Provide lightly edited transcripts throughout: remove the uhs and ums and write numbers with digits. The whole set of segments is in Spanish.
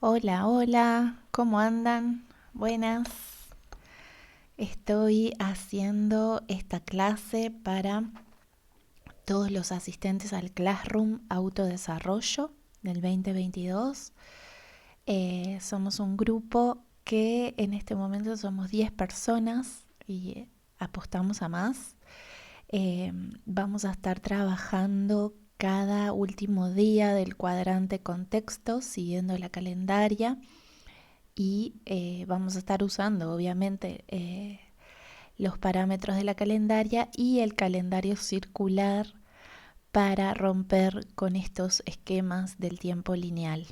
Hola, hola, ¿cómo andan? Buenas. Estoy haciendo esta clase para todos los asistentes al Classroom Autodesarrollo del 2022. Somos un grupo que en este momento somos 10 personas y apostamos a más. Vamos a estar trabajando cada último día del cuadrante contexto siguiendo la calendaria. Y vamos a estar usando obviamente los parámetros de la calendaria y el calendario circular para romper con estos esquemas del tiempo lineal.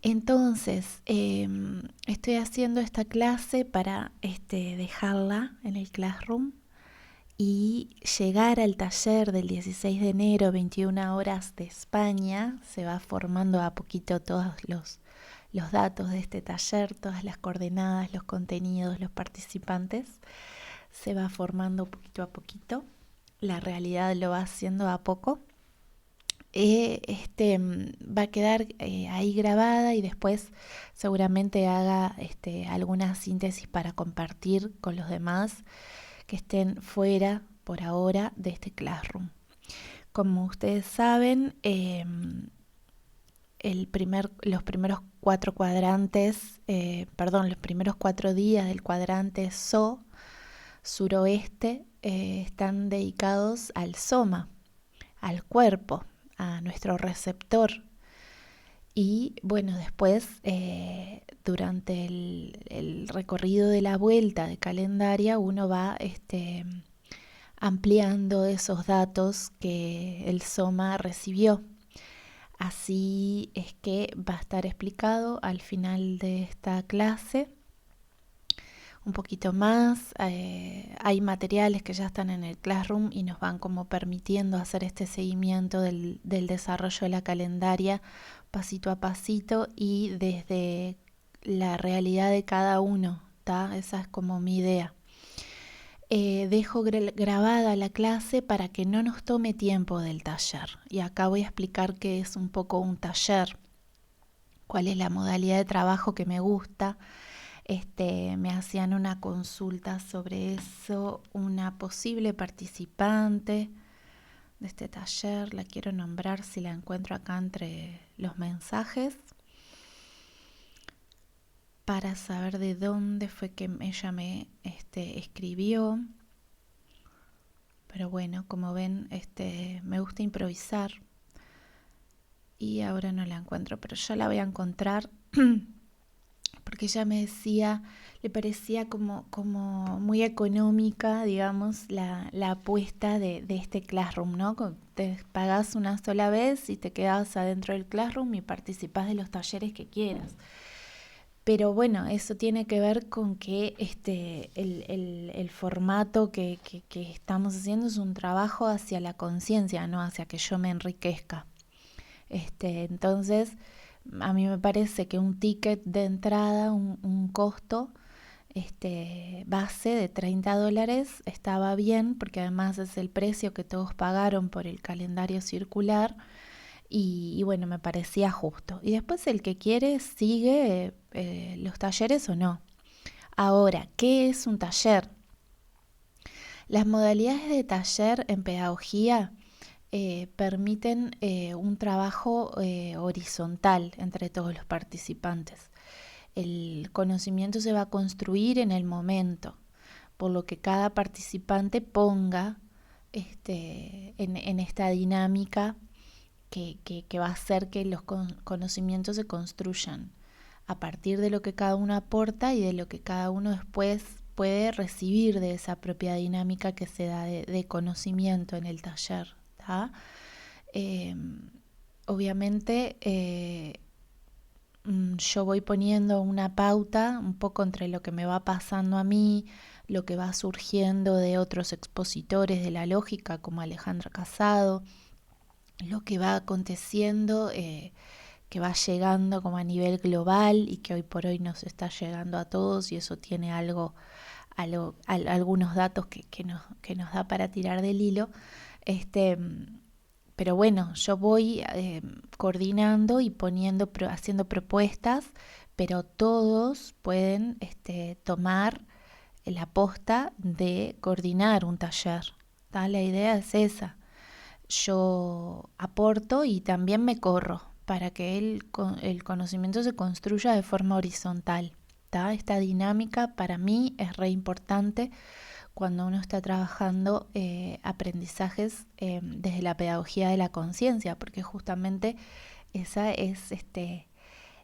Entonces, estoy haciendo esta clase para dejarla en el Classroom y llegar al taller del 16 de enero, 21 horas de España. Se va formando a poquito todos los datos de este taller, todas las coordenadas, los contenidos, los participantes. Se va formando poquito a poquito. La realidad lo va haciendo a poco. Va a quedar ahí grabada y después seguramente haga alguna síntesis para compartir con los demás que estén fuera por ahora de este Classroom. Como ustedes saben, los primeros 4 cuadrantes, los primeros 4 días del cuadrante SO, suroeste, están dedicados al soma, al cuerpo, a nuestro receptor. Y bueno, después, durante el recorrido de la vuelta de calendaria, uno va ampliando esos datos que el soma recibió. Así es que va a estar explicado al final de esta clase un poquito más. Hay materiales que ya están en el Classroom y nos van como permitiendo hacer este seguimiento del desarrollo de la calendaria pasito a pasito y desde la realidad de cada uno, ¿tá? Esa es como mi idea. Dejo grabada la clase para que no nos tome tiempo del taller. Y acá voy a explicar qué es un poco un taller, cuál es la modalidad de trabajo que me gusta. Me hacían una consulta sobre eso, una posible participante de este taller, la quiero nombrar si la encuentro acá entre los mensajes, para saber de dónde fue que ella me escribió. Pero bueno, como ven, me gusta improvisar y ahora no la encuentro, pero ya la voy a encontrar porque ella me decía, le parecía como muy económica, digamos, la apuesta de este Classroom, ¿no? Te pagás una sola vez y te quedás adentro del Classroom y participás de los talleres que quieras. Pero bueno, eso tiene que ver con que el formato que estamos haciendo es un trabajo hacia la conciencia, no hacia que yo me enriquezca. Entonces, a mí me parece que un ticket de entrada, un costo base de $30 estaba bien, porque además es el precio que todos pagaron por el calendario circular. Y bueno, me parecía justo. Y después el que quiere sigue los talleres o no. Ahora, ¿qué es un taller? Las modalidades de taller en pedagogía permiten un trabajo horizontal entre todos los participantes. El conocimiento se va a construir en el momento, por lo que cada participante ponga en esta dinámica que va a hacer que los conocimientos se construyan a partir de lo que cada uno aporta y de lo que cada uno después puede recibir de esa propia dinámica que se da de conocimiento en el taller, ¿tá? Obviamente yo voy poniendo una pauta un poco entre lo que me va pasando a mí, lo que va surgiendo de otros expositores de la lógica como Alejandra Casado, lo que va aconteciendo, que va llegando como a nivel global y que hoy por hoy nos está llegando a todos, y eso tiene algunos datos que nos da para tirar del hilo. pero bueno, yo voy coordinando y haciendo propuestas, pero todos pueden tomar la posta de coordinar un taller. ¿Tá? La idea es esa. Yo aporto y también me corro para que el conocimiento se construya de forma horizontal. ¿Tá? Esta dinámica para mí es re importante cuando uno está trabajando aprendizajes desde la pedagogía de la conciencia, porque justamente esa es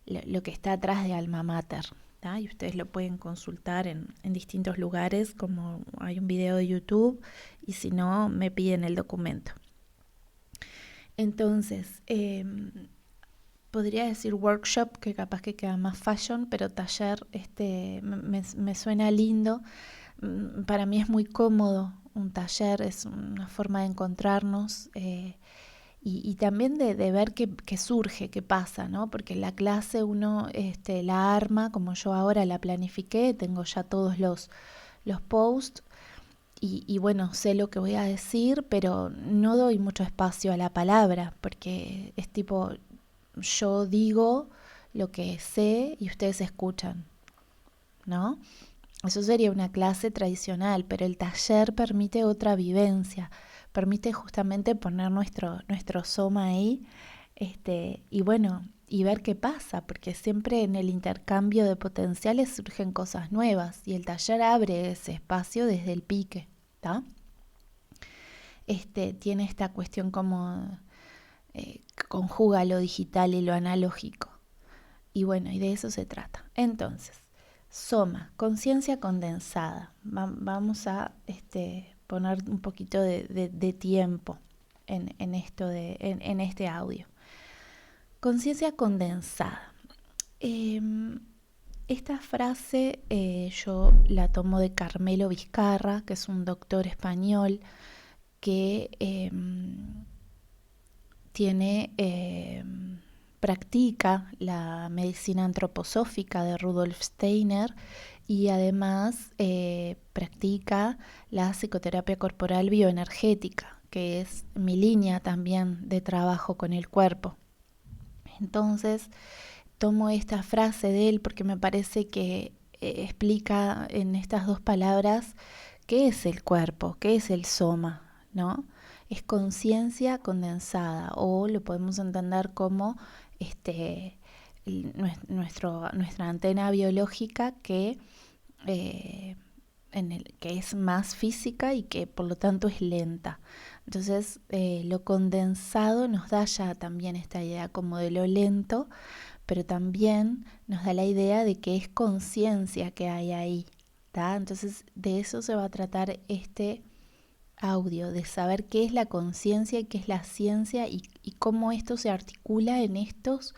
lo que está atrás de Alma Mater. ¿tá? Y ustedes lo pueden consultar en distintos lugares, como hay un video de YouTube, y si no, me piden el documento. Entonces, podría decir workshop, que capaz que queda más fashion, pero taller me suena lindo. Para mí es muy cómodo un taller, es una forma de encontrarnos y también de ver qué surge, qué pasa, ¿no? Porque en la clase uno la arma, como yo ahora la planifiqué, tengo ya todos los posts y bueno, sé lo que voy a decir, pero no doy mucho espacio a la palabra, porque es tipo, yo digo lo que sé y ustedes escuchan, ¿no? Eso sería una clase tradicional, pero el taller permite otra vivencia, permite justamente poner nuestro soma ahí, y bueno, y ver qué pasa, porque siempre en el intercambio de potenciales surgen cosas nuevas y el taller abre ese espacio desde el pique, ¿tá? Tiene esta cuestión como conjuga lo digital y lo analógico. Y bueno, y de eso se trata. Entonces, Soma, conciencia condensada. Vamos a poner un poquito de tiempo en este audio. Conciencia condensada. Esta frase yo la tomo de Carmelo Vizcarra, que es un doctor español que practica la medicina antroposófica de Rudolf Steiner y además practica la psicoterapia corporal bioenergética, que es mi línea también de trabajo con el cuerpo. Entonces, tomo esta frase de él porque me parece que explica en estas dos palabras qué es el cuerpo, qué es el soma, ¿no? Es conciencia condensada, o lo podemos entender como nuestra antena biológica que es más física y que por lo tanto es lenta. Entonces lo condensado nos da ya también esta idea como de lo lento, pero también nos da la idea de que es conciencia que hay ahí, ¿tá? Entonces de eso se va a tratar este audio, de saber qué es la conciencia y qué es la ciencia y cómo esto se articula en estos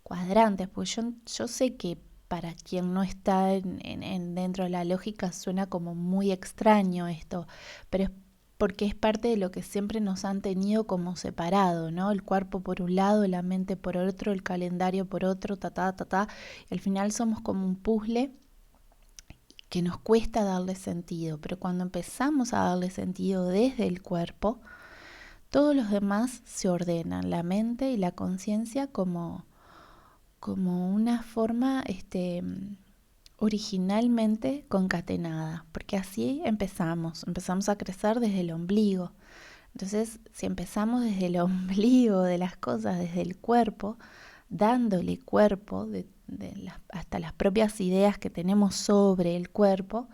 cuadrantes, pues yo sé que para quien no está dentro de la lógica suena como muy extraño esto, pero es porque es parte de lo que siempre nos han tenido como separado, ¿no? El cuerpo por un lado, la mente por otro, el calendario por otro, y al final somos como un puzzle que nos cuesta darle sentido, pero cuando empezamos a darle sentido desde el cuerpo, todos los demás se ordenan, la mente y la conciencia como una forma originalmente concatenada, porque así empezamos a crecer desde el ombligo. Entonces, si empezamos desde el ombligo de las cosas, desde el cuerpo, dándole cuerpo hasta las propias ideas que tenemos sobre el cuerpo,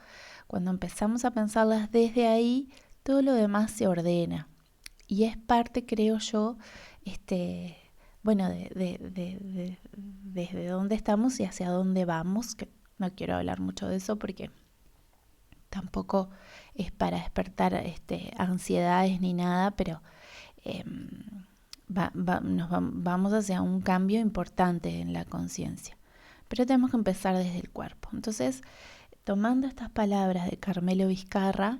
cuando empezamos a pensarlas desde ahí, todo lo demás se ordena. Y es parte, creo yo, bueno, desde dónde estamos y hacia dónde vamos, que no quiero hablar mucho de eso porque tampoco es para despertar ansiedades ni nada, pero vamos hacia un cambio importante en la conciencia. Pero tenemos que empezar desde el cuerpo. Entonces, tomando estas palabras de Carmelo Vizcarra,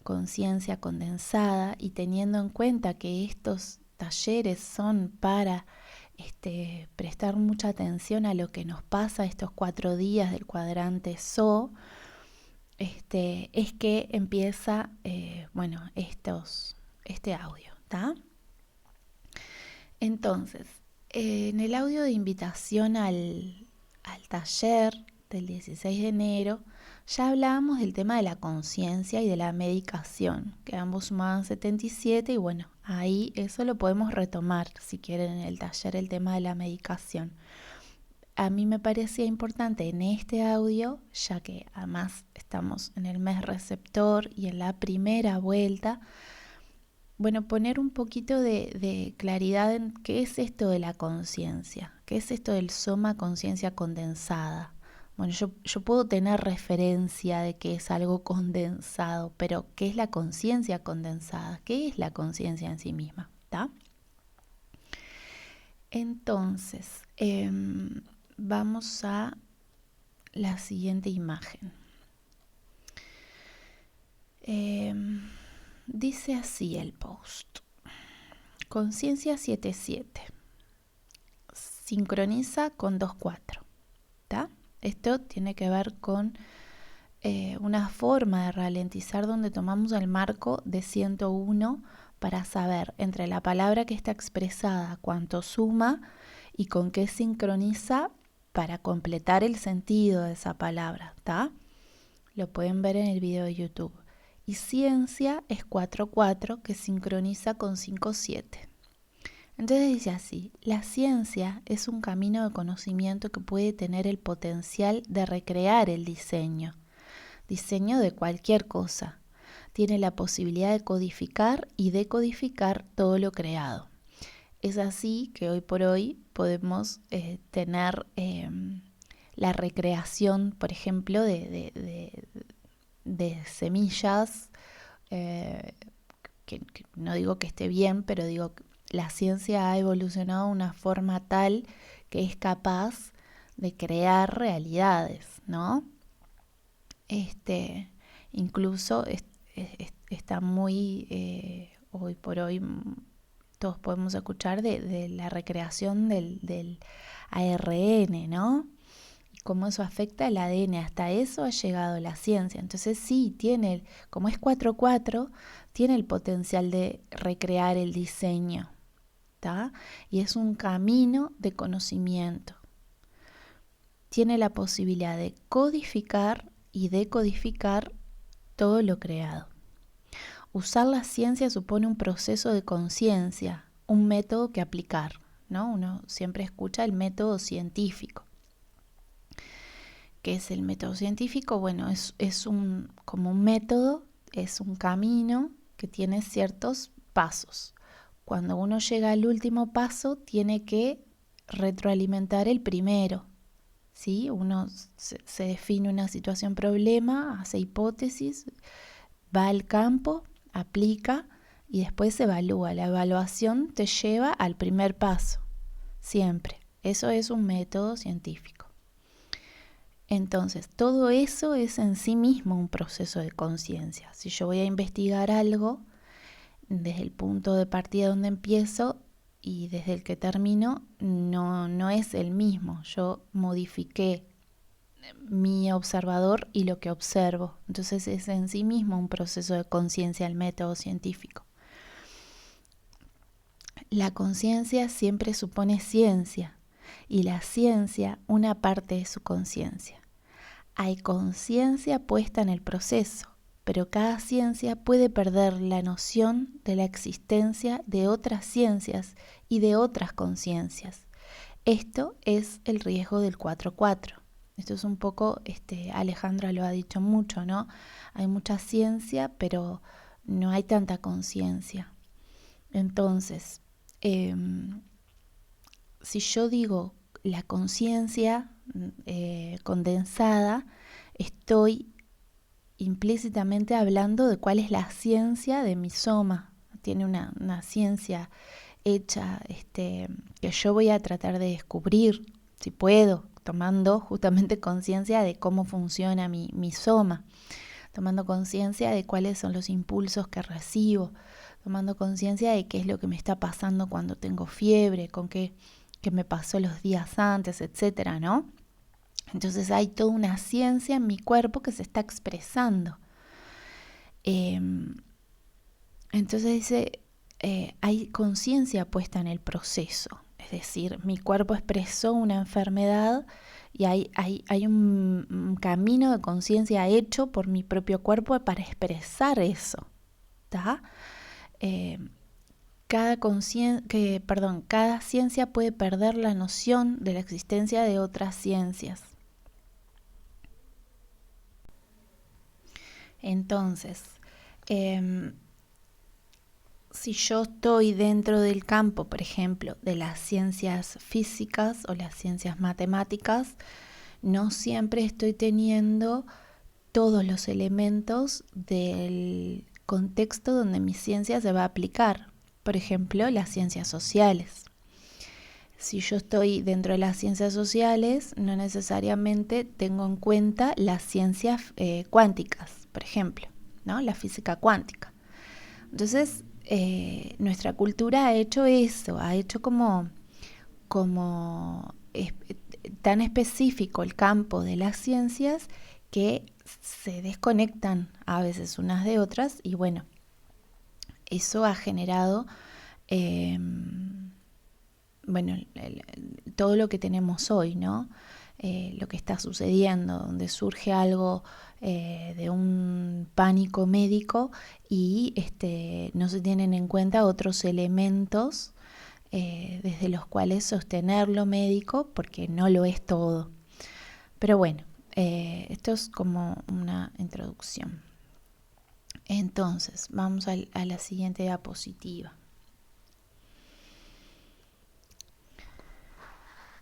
conciencia condensada, y teniendo en cuenta que estos talleres son para prestar mucha atención a lo que nos pasa estos 4 días del cuadrante SO, es que empieza, este audio, ¿tá? Entonces, en el audio de invitación al taller del 16 de enero, ya hablábamos del tema de la conciencia y de la medicación, que ambos sumaban 77 y bueno, ahí eso lo podemos retomar si quieren en el taller, el tema de la medicación. A mí me parecía importante en este audio, ya que además estamos en el mes receptor y en la primera vuelta, bueno, poner un poquito de claridad en qué es esto de la conciencia, qué es esto del soma conciencia condensada. Bueno, yo puedo tener referencia de que es algo condensado, pero ¿qué es la conciencia condensada? ¿Qué es la conciencia en sí misma? ¿Tá? Entonces, vamos a la siguiente imagen. Dice así el post. Conciencia 77. Sincroniza con 2.4. ¿Tá? Esto tiene que ver con una forma de ralentizar donde tomamos el marco de 101 para saber entre la palabra que está expresada cuánto suma y con qué sincroniza para completar el sentido de esa palabra, ¿tá? Lo pueden ver en el video de YouTube. Y ciencia es 4.4 que sincroniza con 5.7. Entonces dice así, la ciencia es un camino de conocimiento que puede tener el potencial de recrear el diseño de cualquier cosa. Tiene la posibilidad de codificar y decodificar todo lo creado. Es así que hoy por hoy podemos tener la recreación, por ejemplo, de semillas, que no digo que esté bien, pero digo que la ciencia ha evolucionado de una forma tal que es capaz de crear realidades, ¿no? Incluso está muy, hoy por hoy, todos podemos escuchar de la recreación del ARN, ¿no? Y cómo eso afecta el ADN, hasta eso ha llegado la ciencia. Entonces sí, como es 4.4, tiene el potencial de recrear el diseño, ¿tá? Y es un camino de conocimiento. Tiene la posibilidad de codificar y decodificar todo lo creado. Usar la ciencia supone un proceso de conciencia, un método que aplicar, ¿no? Uno siempre escucha el método científico. ¿Qué es el método científico? Bueno, es como un método, es un camino que tiene ciertos pasos. Cuando uno llega al último paso, tiene que retroalimentar el primero. ¿Sí? Uno se define una situación problema, hace hipótesis, va al campo, aplica y después se evalúa. La evaluación te lleva al primer paso, siempre. Eso es un método científico. Entonces, todo eso es en sí mismo un proceso de conciencia. Si yo voy a investigar algo, desde el punto de partida donde empiezo y desde el que termino, no es el mismo. Yo modifiqué mi observador y lo que observo. Entonces es en sí mismo un proceso de conciencia el método científico. La conciencia siempre supone ciencia y la ciencia una parte de su conciencia. Hay conciencia puesta en el proceso, pero cada ciencia puede perder la noción de la existencia de otras ciencias y de otras conciencias. Esto es el riesgo del 4.4. Esto es un poco, Alejandra lo ha dicho mucho, ¿no? Hay mucha ciencia, pero no hay tanta conciencia. Entonces, si yo digo la conciencia condensada, estoy implícitamente hablando de cuál es la ciencia de mi soma. Tiene una ciencia hecha que yo voy a tratar de descubrir, si puedo, tomando justamente conciencia de cómo funciona mi soma, tomando conciencia de cuáles son los impulsos que recibo, tomando conciencia de qué es lo que me está pasando cuando tengo fiebre, con qué me pasó los días antes, etcétera, ¿no? Entonces hay toda una ciencia en mi cuerpo que se está expresando. Entonces dice, hay conciencia puesta en el proceso. Es decir, mi cuerpo expresó una enfermedad y hay un camino de conciencia hecho por mi propio cuerpo para expresar eso. ¿Tá? Cada ciencia puede perder la noción de la existencia de otras ciencias. Entonces, si yo estoy dentro del campo, por ejemplo, de las ciencias físicas o las ciencias matemáticas, no siempre estoy teniendo todos los elementos del contexto donde mi ciencia se va a aplicar. Por ejemplo, las ciencias sociales. Si yo estoy dentro de las ciencias sociales, no necesariamente tengo en cuenta las ciencias cuánticas, por ejemplo, ¿no? La física cuántica. Entonces, nuestra cultura ha hecho eso, ha hecho como tan específico el campo de las ciencias que se desconectan a veces unas de otras y bueno, eso ha generado todo lo que tenemos hoy, ¿no? Lo que está sucediendo, donde surge algo de un pánico médico y no se tienen en cuenta otros elementos desde los cuales sostener lo médico, porque no lo es todo. Pero bueno, esto es como una introducción. Entonces, vamos a la siguiente diapositiva.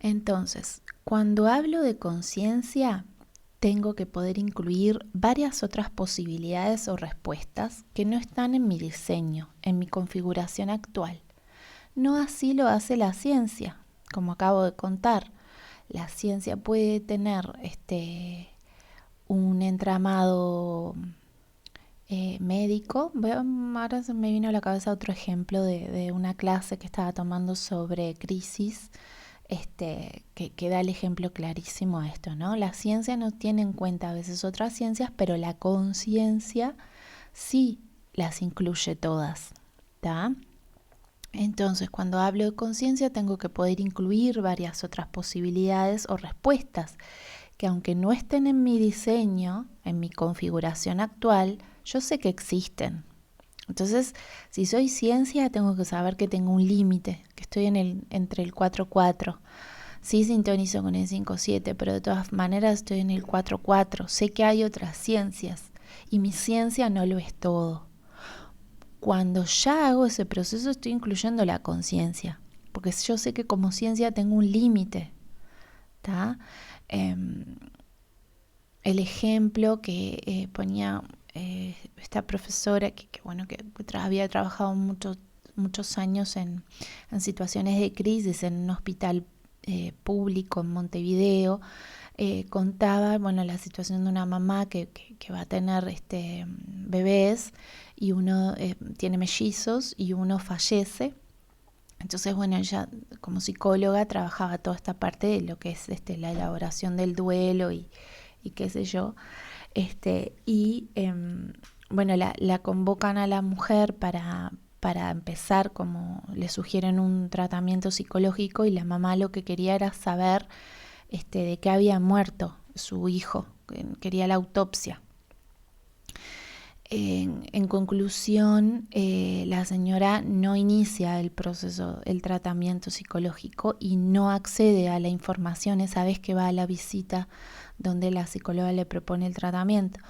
Entonces, cuando hablo de conciencia, tengo que poder incluir varias otras posibilidades o respuestas que no están en mi diseño, en mi configuración actual. No así lo hace la ciencia, como acabo de contar. La ciencia puede tener un entramado médico. Ahora se me vino a la cabeza otro ejemplo de una clase que estaba tomando sobre crisis, que da el ejemplo clarísimo a esto, ¿no? La ciencia no tiene en cuenta a veces otras ciencias, pero la conciencia sí las incluye todas, ¿tá? Entonces, cuando hablo de conciencia, tengo que poder incluir varias otras posibilidades o respuestas que, aunque no estén en mi diseño, en mi configuración actual, yo sé que existen. Entonces, si soy ciencia, tengo que saber que tengo un límite, que estoy entre el 4-4. Sí sintonizo con el 5-7, pero de todas maneras estoy en el 4-4. Sé que hay otras ciencias y mi ciencia no lo es todo. Cuando ya hago ese proceso estoy incluyendo la conciencia, porque yo sé que como ciencia tengo un límite. El ejemplo que ponía esta profesora que había trabajado muchos años en situaciones de crisis en un hospital público en Montevideo, contaba la situación de una mamá que va a tener bebés y uno tiene mellizos y uno fallece. Entonces, ella como psicóloga trabajaba toda esta parte de lo que es la elaboración del duelo y qué sé yo. La convocan a la mujer para empezar, como le sugieren un tratamiento psicológico, y la mamá lo que quería era saber de qué había muerto su hijo, quería la autopsia. En conclusión, la señora no inicia el proceso, el tratamiento psicológico y no accede a la información esa vez que va a la visita donde la psicóloga le propone el tratamiento.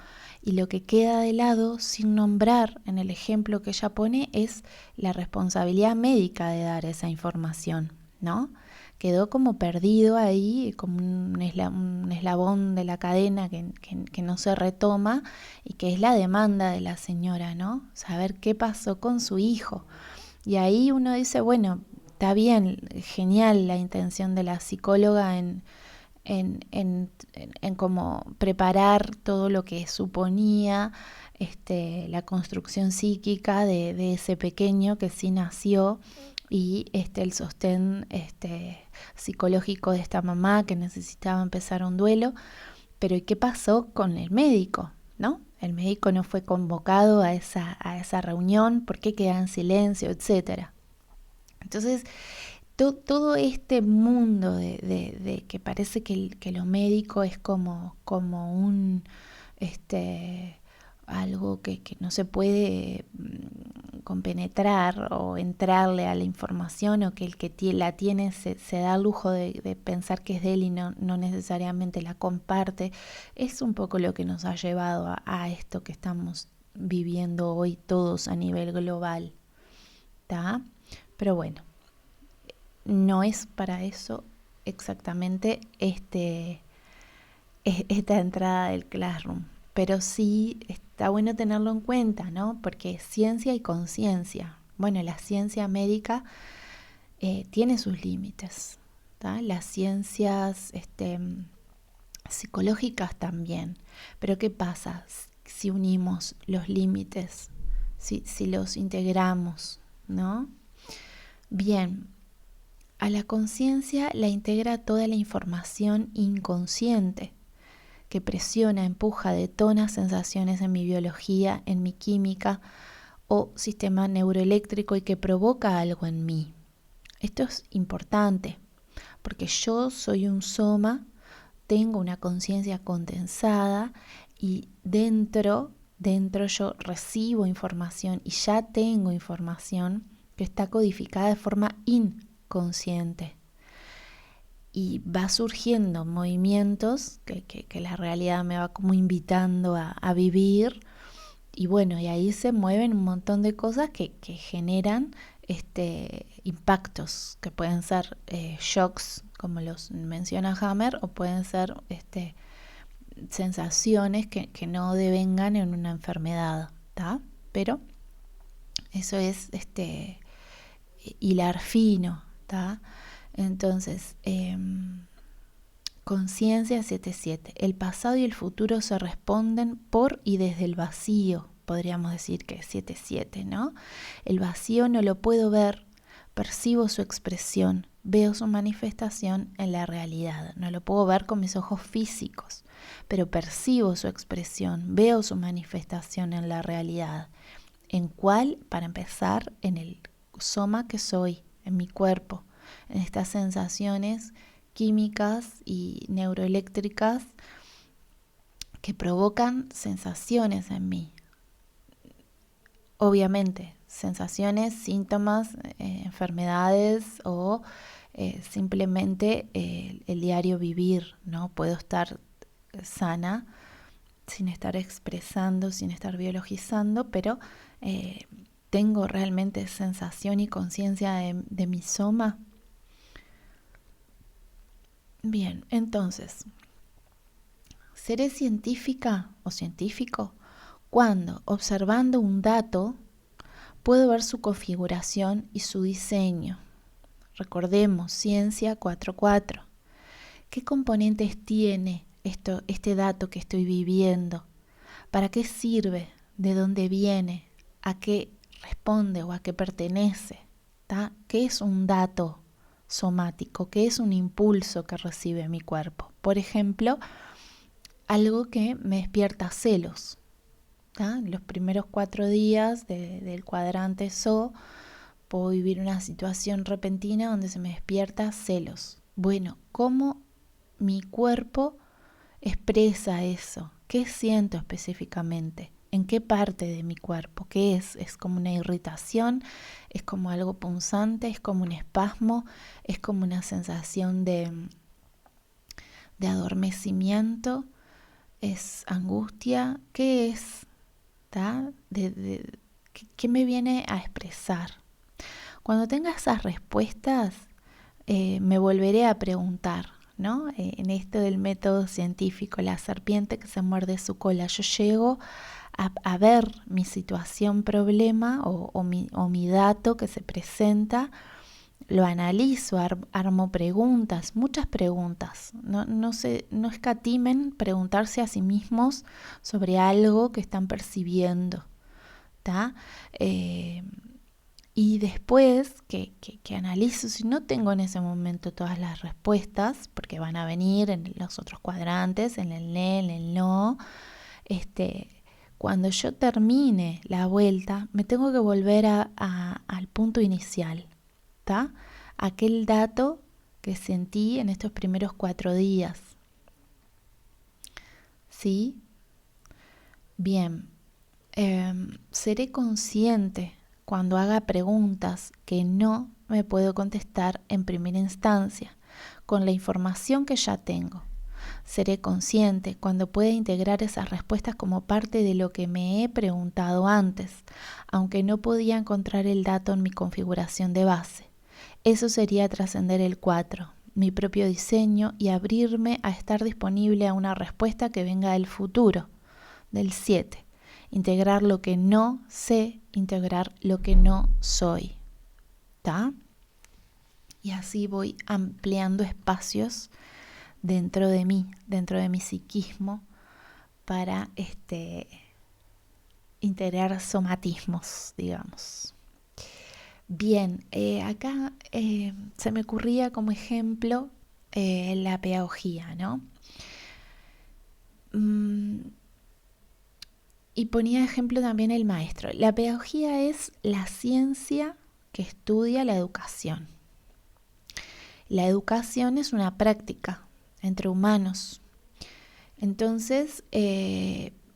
Y lo que queda de lado, sin nombrar en el ejemplo que ella pone, es la responsabilidad médica de dar esa información, ¿no? Quedó como perdido ahí, como un eslabón de la cadena que no se retoma y que es la demanda de la señora, ¿no? Saber qué pasó con su hijo. Y ahí uno dice, bueno, está bien, genial la intención de la psicóloga en cómo preparar todo lo que suponía la construcción psíquica de ese pequeño que sí nació, y el sostén psicológico de esta mamá que necesitaba empezar un duelo. Pero ¿y qué pasó con el médico, no? El médico no fue convocado a esa reunión, ¿por qué queda en silencio, etcétera? Entonces, todo este mundo de que parece que lo médico es como un algo que no se puede compenetrar o entrarle a la información, o que el que la tiene se da el lujo de pensar que es de él y no necesariamente la comparte, es un poco lo que nos ha llevado a esto que estamos viviendo hoy todos a nivel global, ¿tá? Pero bueno, no es para eso exactamente esta entrada del Classroom, pero sí está bueno tenerlo en cuenta, ¿no? Porque es ciencia y conciencia. Bueno, la ciencia médica tiene sus límites, ¿tá? Las ciencias psicológicas también. Pero ¿qué pasa si unimos los límites, si los integramos, ¿no? Bien, a la conciencia la integra toda la información inconsciente que presiona, empuja, detona sensaciones en mi biología, en mi química o sistema neuroeléctrico y que provoca algo en mí. Esto es importante porque yo soy un soma, tengo una conciencia condensada y dentro yo recibo información y ya tengo información que está codificada de forma inconsciente. Y va surgiendo movimientos que la realidad me va como invitando a vivir. Y bueno, y ahí se mueven un montón de cosas que generan impactos, que pueden ser shocks, como los menciona Hammer, o pueden ser sensaciones que no devengan en una enfermedad, ¿tá? Pero eso es hilar fino, ¿tá? Entonces, conciencia 77. El pasado y el futuro se responden por y desde el vacío, podríamos decir que es 77, ¿no? El vacío no lo puedo ver, percibo su expresión, veo su manifestación en la realidad. No lo puedo ver con mis ojos físicos, pero percibo su expresión, veo su manifestación en la realidad. ¿En cuál? Para empezar, en el soma que soy, en mi cuerpo, en estas sensaciones químicas y neuroeléctricas que provocan sensaciones en mí. Obviamente, sensaciones, síntomas, enfermedades o simplemente el diario vivir, ¿no? Puedo estar sana sin estar expresando, sin estar biologizando, pero tengo realmente sensación y conciencia de mi soma. Bien, entonces, seré científica o científico cuando, observando un dato, puedo ver su configuración y su diseño. Recordemos, ciencia 4.4. ¿Qué componentes tiene este dato que estoy viviendo? ¿Para qué sirve? ¿De dónde viene? ¿A qué responde o a qué pertenece? ¿Tá? ¿Qué es un dato somático? ¿Qué es un impulso que recibe mi cuerpo? Por ejemplo, algo que me despierta celos. ¿Tá? Los primeros 4 días del cuadrante SO puedo vivir una situación repentina donde se me despierta celos. Bueno, ¿cómo mi cuerpo expresa eso? ¿Qué siento específicamente? ¿En qué parte de mi cuerpo? ¿Qué es? ¿Es como una irritación? ¿Es como algo punzante? ¿Es como un espasmo? ¿Es como una sensación de adormecimiento? ¿Es angustia? ¿Qué es? ¿Qué me viene a expresar? Cuando tenga esas respuestas, me volveré a preguntar, ¿no? En esto del método científico, la serpiente que se muerde su cola, yo llego a ver mi situación problema o mi dato que se presenta, lo analizo, armo preguntas, muchas preguntas. No escatimen preguntarse a sí mismos sobre algo que están percibiendo, ¿tá? Y después que analizo, si no tengo en ese momento todas las respuestas, porque van a venir en los otros cuadrantes, en el ne, en el no, cuando yo termine la vuelta, me tengo que volver al punto inicial, ¿tá? Aquel dato que sentí en estos primeros 4 días. ¿Sí? Bien. Seré consciente cuando haga preguntas que no me puedo contestar en primera instancia, con la información que ya tengo. Seré consciente cuando pueda integrar esas respuestas como parte de lo que me he preguntado antes, aunque no podía encontrar el dato en mi configuración de base. Eso sería trascender el 4, mi propio diseño, y abrirme a estar disponible a una respuesta que venga del futuro, del 7. Integrar lo que no sé, integrar lo que no soy. ¿Está? Y así voy ampliando espacios dentro de mí, dentro de mi psiquismo, para integrar somatismos, digamos. Bien, acá se me ocurría como ejemplo la pedagogía, ¿no? Y ponía de ejemplo también el maestro. La pedagogía es la ciencia que estudia la educación. La educación es una práctica entre humanos. Entonces,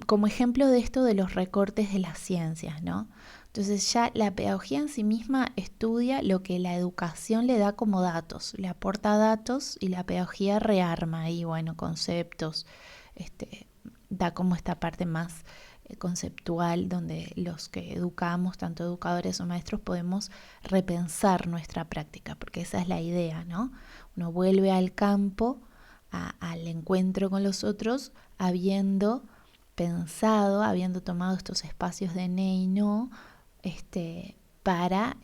como ejemplo de esto de los recortes de las ciencias, ¿no? Entonces ya la pedagogía en sí misma estudia lo que la educación le da como datos, le aporta datos y la pedagogía rearma ahí, bueno, conceptos, da como esta parte más conceptual donde los que educamos, tanto educadores o maestros, podemos repensar nuestra práctica, porque esa es la idea, ¿no? Uno vuelve al campo, al encuentro con los otros, habiendo pensado, habiendo tomado estos espacios de ne y no, para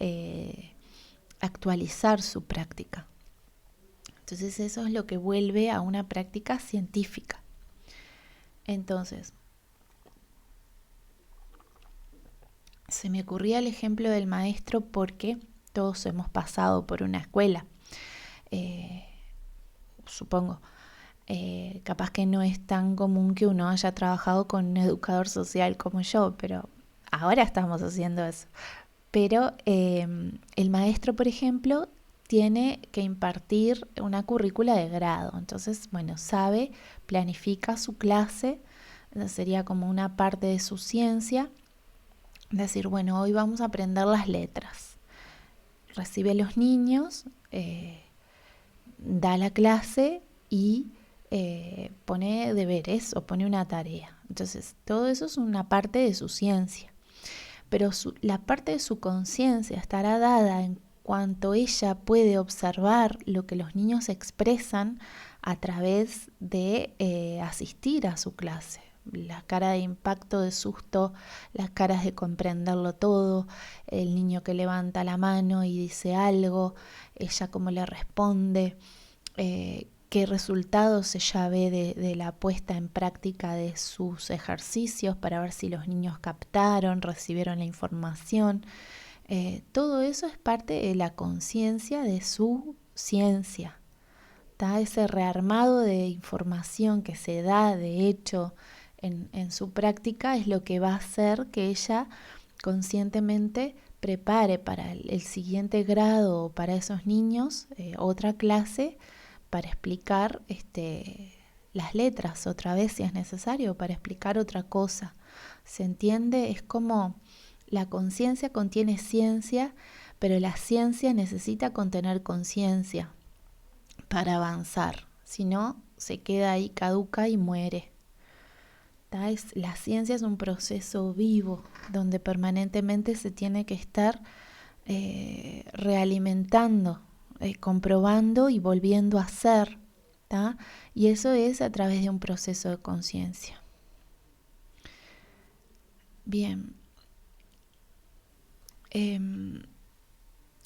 actualizar su práctica. Entonces eso es lo que vuelve a una práctica científica. Entonces, se me ocurría el ejemplo del maestro porque todos hemos pasado por una escuela, supongo. Capaz que no es tan común que uno haya trabajado con un educador social como yo, pero ahora estamos haciendo eso. Pero el maestro, por ejemplo, tiene que impartir una currícula de grado. Entonces, bueno, sabe, planifica su clase, sería como una parte de su ciencia. Decir, bueno, hoy vamos a aprender las letras. Recibe a los niños, da la clase y pone deberes o pone una tarea. Entonces, todo eso es una parte de su ciencia. Pero la parte de su conciencia estará dada en cuanto ella puede observar lo que los niños expresan a través de asistir a su clase. La cara de impacto, de susto, las caras de comprenderlo todo, el niño que levanta la mano y dice algo, ella cómo le responde, qué resultados ella ve de la puesta en práctica de sus ejercicios para ver si los niños captaron, recibieron la información. Todo eso es parte de la conciencia de su ciencia. ¿Tá? Ese rearmado de información que se da de hecho en su práctica es lo que va a hacer que ella conscientemente prepare para el siguiente grado o para esos niños otra clase para explicar las letras otra vez si es necesario, para explicar otra cosa. ¿Se entiende? Es como la conciencia contiene ciencia, pero la ciencia necesita contener conciencia para avanzar. Si no, se queda ahí caduca y muere. La ciencia es un proceso vivo donde permanentemente se tiene que estar realimentando, comprobando y volviendo a ser, ¿tá? Y eso es a través de un proceso de conciencia. Bien.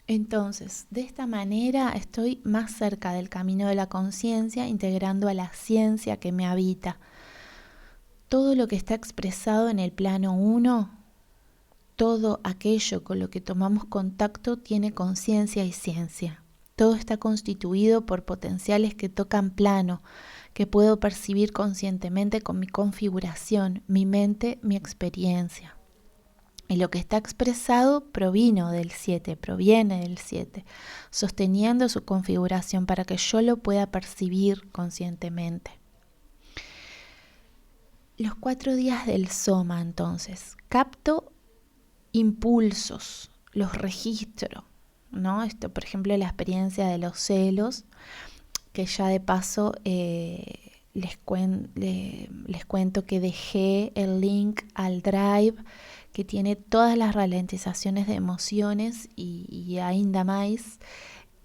Entonces, de esta manera estoy más cerca del camino de la conciencia, integrando a la ciencia que me habita. Todo lo que está expresado en el plano 1, todo aquello con lo que tomamos contacto tiene conciencia y ciencia. Todo está constituido por potenciales que tocan plano, que puedo percibir conscientemente con mi configuración, mi mente, mi experiencia. Y lo que está expresado proviene del 7, sosteniendo su configuración para que yo lo pueda percibir conscientemente. Los 4 días del soma, entonces, capto impulsos, los registro, ¿no? Esto, por ejemplo, la experiencia de los celos, que ya de paso les cuento que dejé el link al Drive, que tiene todas las ralentizaciones de emociones y ainda más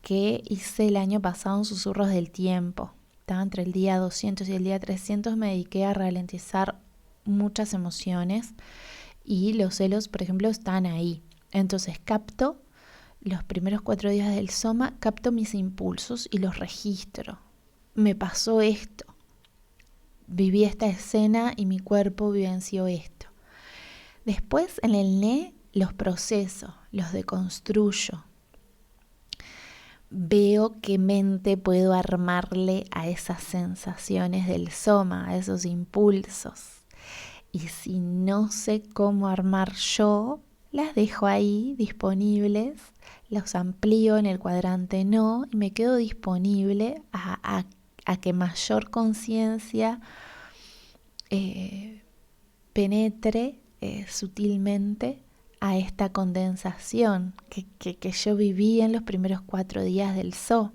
que hice el año pasado en Susurros del Tiempo. Entre el día 200 y el día 300 me dediqué a ralentizar muchas emociones y los celos, por ejemplo, están ahí. Entonces capto los primeros 4 días del soma, capto mis impulsos y los registro. Me pasó esto, viví esta escena y mi cuerpo vivenció esto. Después en el NE los proceso, los deconstruyo. Veo qué mente puedo armarle a esas sensaciones del soma, a esos impulsos. Y si no sé cómo armar yo, las dejo ahí disponibles, los amplío en el cuadrante no y me quedo disponible a que mayor conciencia penetre sutilmente a esta condensación que yo viví en los primeros 4 días del So.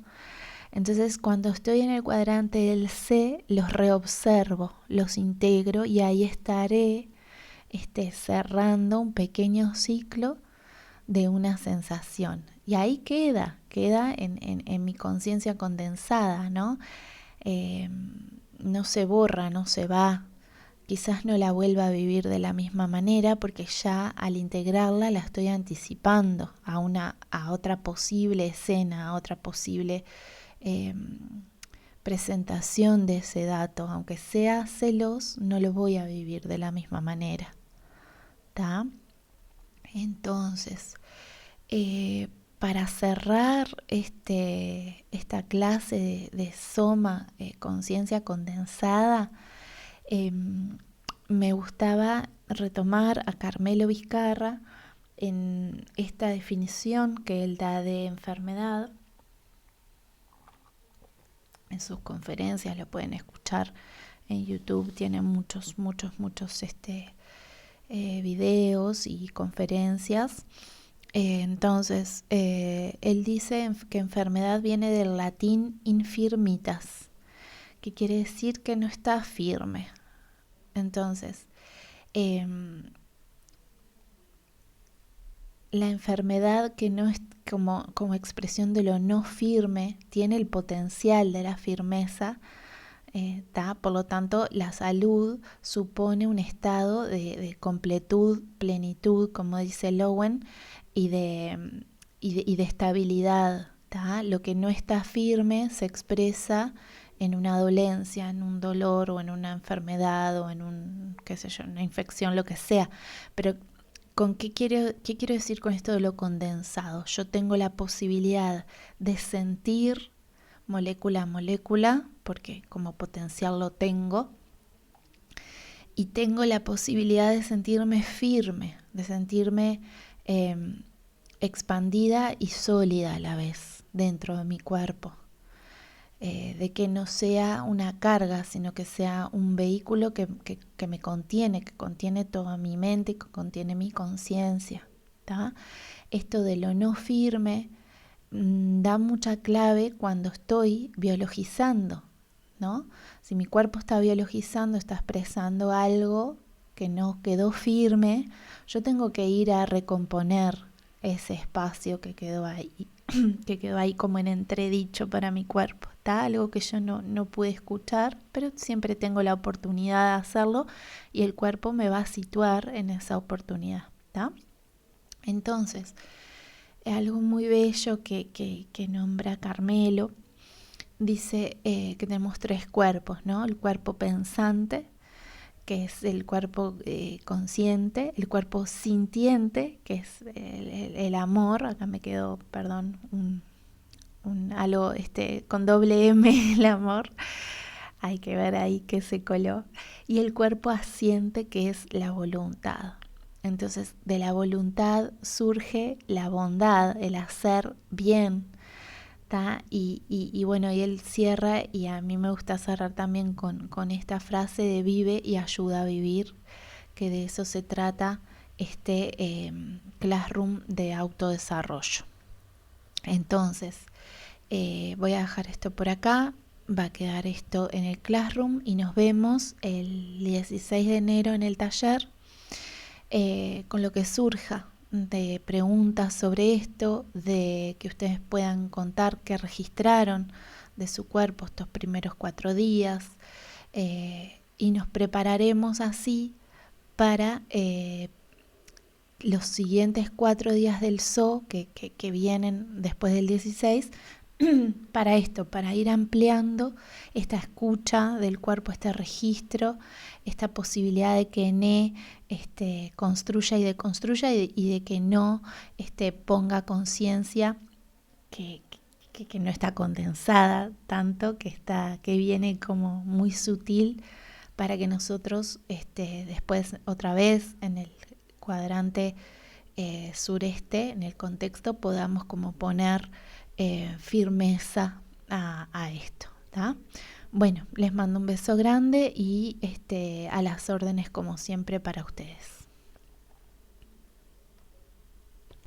Entonces, cuando estoy en el cuadrante del C, los reobservo, los integro y ahí estaré cerrando un pequeño ciclo de una sensación. Y ahí queda en mi conciencia condensada, ¿no? No se borra, no se va. Quizás no la vuelva a vivir de la misma manera porque ya al integrarla la estoy anticipando a otra posible escena, a otra posible presentación de ese dato. Aunque sea celos, no lo voy a vivir de la misma manera. ¿Tá? Entonces, para cerrar esta clase de soma, conciencia condensada, me gustaba retomar a Carmelo Vizcarra en esta definición que él da de enfermedad. En sus conferencias lo pueden escuchar en YouTube, tiene muchos videos y conferencias. Entonces, él dice que enfermedad viene del latín infirmitas, que quiere decir que no está firme. Entonces, la enfermedad que no es como expresión de lo no firme, tiene el potencial de la firmeza, por lo tanto, la salud supone un estado de completud, plenitud, como dice Lowen, y de estabilidad. Lo que no está firme se expresa en una dolencia, en un dolor o en una enfermedad o en una infección, lo que sea. Pero ¿qué quiero decir con esto de lo condensado? Yo tengo la posibilidad de sentir molécula a molécula, porque como potencial lo tengo, y tengo la posibilidad de sentirme firme, de sentirme expandida y sólida a la vez dentro de mi cuerpo, de que no sea una carga, sino que sea un vehículo que me contiene, que contiene toda mi mente y que contiene mi conciencia. Esto de lo no firme da mucha clave cuando estoy biologizando, ¿no? Si mi cuerpo está biologizando, está expresando algo que no quedó firme, yo tengo que ir a recomponer ese espacio que quedó ahí, que quedó ahí como en entredicho para mi cuerpo. Algo que yo no pude escuchar, pero siempre tengo la oportunidad de hacerlo y el cuerpo me va a situar en esa oportunidad. Entonces, algo muy bello que nombra Carmelo, dice que tenemos 3 cuerpos, ¿no? El cuerpo pensante, que es el cuerpo consciente, el cuerpo sintiente, que es el amor. Acá me quedó, perdón, algo con doble M, el amor. hay que ver ahí que se coló. Y el cuerpo asiente, que es la voluntad. Entonces, de la voluntad surge la bondad, el hacer bien. Y bueno, y él cierra, y a mí me gusta cerrar también con esta frase de vive y ayuda a vivir, que de eso se trata este classroom de autodesarrollo. Entonces, voy a dejar esto por acá, va a quedar esto en el classroom y nos vemos el 16 de enero en el taller con lo que surja de preguntas sobre esto, de que ustedes puedan contar qué registraron de su cuerpo estos primeros 4 días y nos prepararemos así para los siguientes 4 días del zoo que vienen después del 16 para esto, para ir ampliando esta escucha del cuerpo, este registro, esta posibilidad de que Ene construya y deconstruya y de que no ponga conciencia que no está condensada tanto, que viene como muy sutil para que nosotros después otra vez en el cuadrante sureste, en el contexto, podamos como poner firmeza a esto, ¿tá? Bueno, les mando un beso grande y a las órdenes como siempre para ustedes.